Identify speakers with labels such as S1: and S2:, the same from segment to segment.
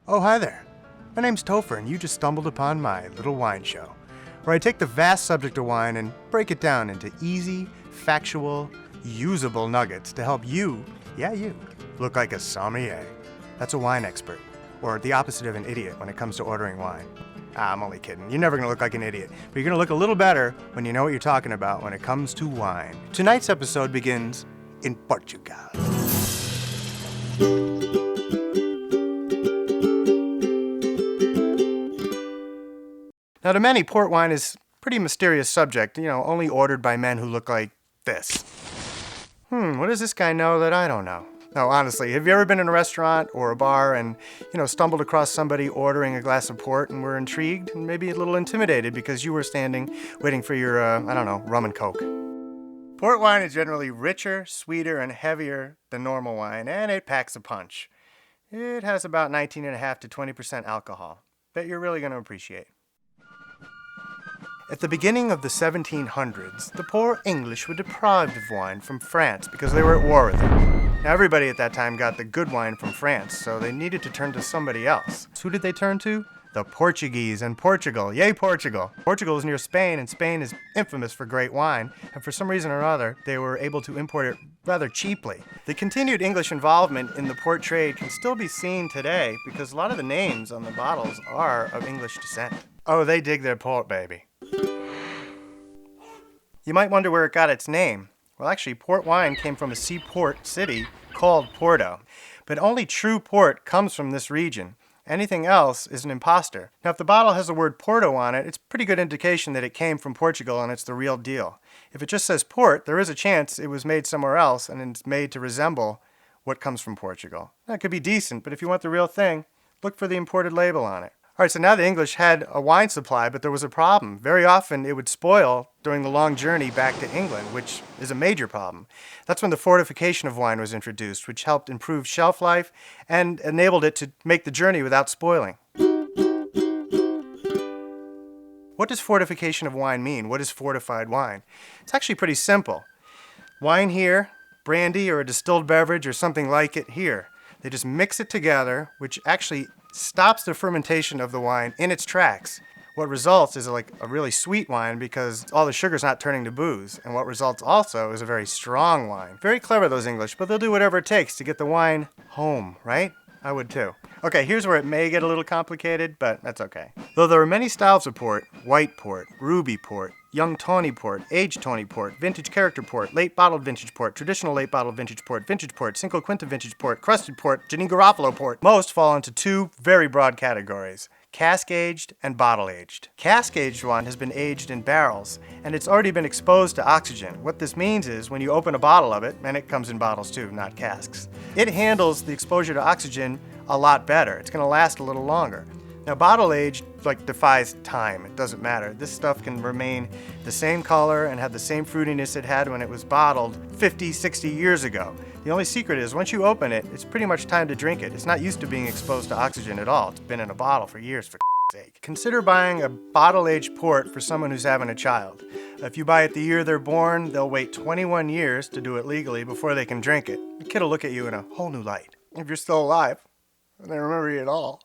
S1: Oh, hi there. My name's Topher, and you just stumbled upon my little wine show, where I take the vast subject of wine and break it down into easy, factual, usable nuggets to help you, you, look like a sommelier. That's a wine expert, or the opposite of an idiot when it comes to ordering wine. I'm only kidding. You're never going to look like an idiot, but you're going to look a little better when you know what you're talking about when it comes to wine. Tonight's episode begins in Portugal. Now, to many, port wine is a pretty mysterious subject, only ordered by men who look like this. What does this guy know that I don't know? No, honestly, have you ever been in a restaurant or a bar and, stumbled across somebody ordering a glass of port and were intrigued and maybe a little intimidated because you were standing waiting for your, rum and coke? Port wine is generally richer, sweeter, and heavier than normal wine, and it packs a punch. It has about 19.5 to 20% alcohol. Bet you're really going to appreciate. At the beginning of the 1700s, the poor English were deprived of wine from France because they were at war with them. Now, everybody at that time got the good wine from France, so they needed to turn to somebody else. So who did they turn to? The Portuguese and Portugal. Yay, Portugal! Portugal is near Spain, and Spain is infamous for great wine, and for some reason or other, they were able to import it rather cheaply. The continued English involvement in the port trade can still be seen today because a lot of the names on the bottles are of English descent. Oh, they dig their port, baby. You might wonder where it got its name. Well, actually, port wine came from a seaport city called Porto. But only true port comes from this region. Anything else is an imposter. Now, if the bottle has the word Porto on it, it's a pretty good indication that it came from Portugal and it's the real deal. If it just says port, there is a chance it was made somewhere else and it's made to resemble what comes from Portugal. That could be decent, but if you want the real thing, look for the imported label on it. All right, so now the English had a wine supply, but there was a problem. Very often it would spoil during the long journey back to England, which is a major problem. That's when the fortification of wine was introduced, which helped improve shelf life and enabled it to make the journey without spoiling. What does fortification of wine mean? What is fortified wine? It's actually pretty simple. Wine here, brandy or a distilled beverage or something like it here. They just mix it together, which actually stops the fermentation of the wine in its tracks. What results is like a really sweet wine because all the sugar's not turning to booze. And what results also is a very strong wine. Very clever, those English, but they'll do whatever it takes to get the wine home, right? I would too. Okay, here's where it may get a little complicated, but that's okay. Though there are many styles of port, white port, ruby port, young tawny port, aged tawny port, vintage character port, late bottled vintage port, traditional late bottled vintage port, cinco quinta vintage port, crusted port, Janine Garofalo port. Most fall into two very broad categories: cask-aged and bottle-aged. Cask-aged wine has been aged in barrels, and it's already been exposed to oxygen. What this means is when you open a bottle of it, and it comes in bottles too, not casks, it handles the exposure to oxygen a lot better. It's going to last a little longer. Now, bottle-aged defies time. It doesn't matter. This stuff can remain the same color and have the same fruitiness it had when it was bottled 50, 60 years ago. The only secret is once you open it, it's pretty much time to drink it. It's not used to being exposed to oxygen at all. It's been in a bottle for years, for sake. Consider buying a bottle-aged port for someone who's having a child. If you buy it the year they're born, they'll wait 21 years to do it legally before they can drink it. The kid will look at you in a whole new light. If you're still alive, and they remember you at all.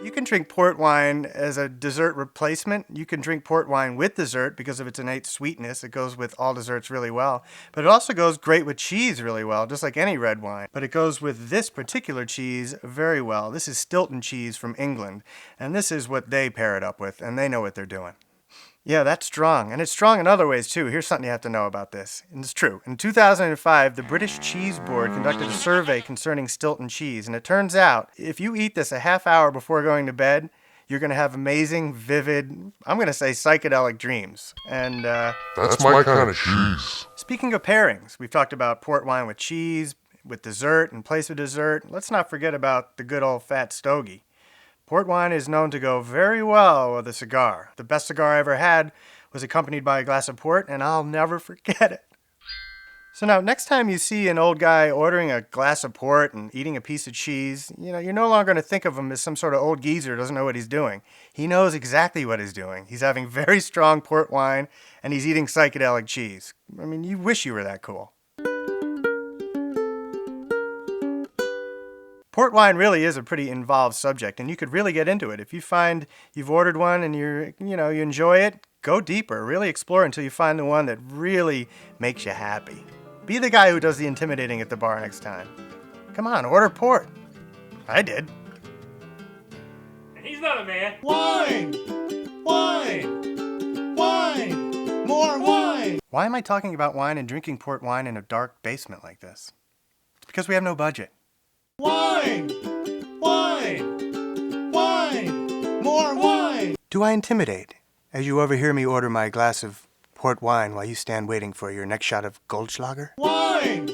S1: You can drink port wine as a dessert replacement. You can drink port wine with dessert because of its innate sweetness. It goes with all desserts really well. But it also goes great with cheese really well, just like any red wine. But it goes with this particular cheese very well. This is Stilton cheese from England. And this is what they pair it up with, and they know what they're doing. Yeah, that's strong. And it's strong in other ways, too. Here's something you have to know about this. And it's true. In 2005, the British Cheese Board conducted a survey concerning Stilton cheese. And it turns out, if you eat this a half hour before going to bed, you're going to have amazing, vivid, I'm going to say psychedelic dreams. And,
S2: that's my kind of cheese.
S1: Speaking of pairings, we've talked about port wine with cheese, with dessert, in place of dessert. Let's not forget about the good old fat stogie. Port wine is known to go very well with a cigar. The best cigar I ever had was accompanied by a glass of port, and I'll never forget it. So now, next time you see an old guy ordering a glass of port and eating a piece of cheese, you're no longer going to think of him as some sort of old geezer who doesn't know what he's doing. He knows exactly what he's doing. He's having very strong port wine, and he's eating psychedelic cheese. I mean, you wish you were that cool. Port wine really is a pretty involved subject, and you could really get into it. If you find you've ordered one and you enjoy it, go deeper. Really explore until you find the one that really makes you happy. Be the guy who does the intimidating at the bar next time. Come on, order port. I did.
S3: He's not a man.
S4: Wine! Wine! Wine! More wine!
S1: Why am I talking about wine and drinking port wine in a dark basement like this? It's because we have no budget.
S4: Wine! Wine! Wine! More wine!
S1: Do I intimidate as you overhear me order my glass of port wine while you stand waiting for your next shot of Goldschlager?
S4: Wine!